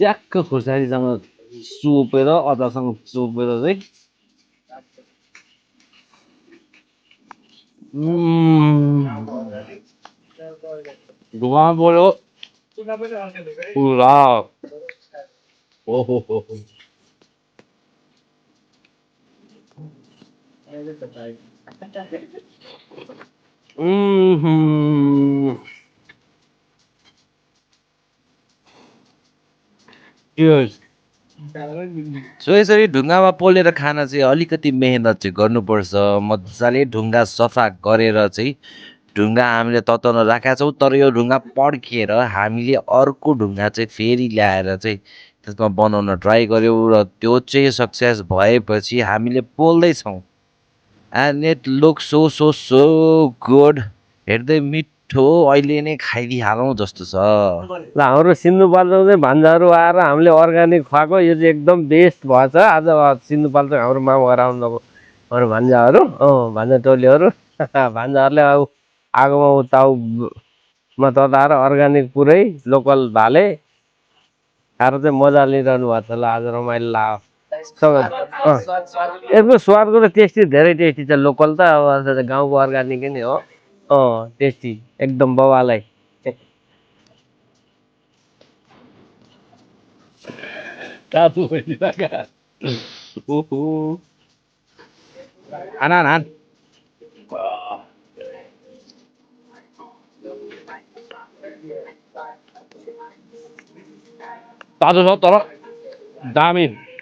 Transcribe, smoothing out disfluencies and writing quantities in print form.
ट्याक्क खुर्सानीसँग चोपेर अदुवासँग चोपेर चाहिँ धुवा पऱ्यो पुरा ओहो सो यसरी ढुङ्गामा पोलेर खाना चाहिँ अलिकति मेहनत चाहिँ गर्नुपर्छ मजाले ढुङ्गा सफा गरेर चाहिँ ढुङ्गा हामीले तताउन राखेका छौँ तर यो ढुङ्गा पड्किएर हामीले अर्को ढुङ्गा चाहिँ फेरि ल्याएर चाहिँ त्यसमा बनाउन ट्राई गऱ्यौँ र त्यो चाहिँ सक्सेस भएपछि हामीले पोल्दैछौँ and it look so so so good हेर्दै मिठो अहिले नै खाइदिइहालौँ जस्तो छ ल हाम्रो सिन्धुपाल्चोक चाहिँ भान्जाहरू आएर हामीले अर्ग्यानिक खुवाएको यो चाहिँ एकदम बेस्ट भएछ आज सिन्धुपाल्चोक हाम्रो मामा घर आउनुभएको हाम्रो भान्जाहरू भान्जा टोलीहरू भान्जाहरूले अब आगोमा ताउमा तताएर अर्ग्यानिक पुरै लोकल भाले खाएर चाहिँ मजा लिइरहनु भएको छ ल आज रमाइलो लाग्यो यसको स्वादको त टेस्टी धेरै टेस्टी छ लोकल त अब गाउँको अर्ग्यानिकै नै हो टेस्टी एकदम बवालै तातो भइदिरहेका ओहो हान तातो छ तर दामी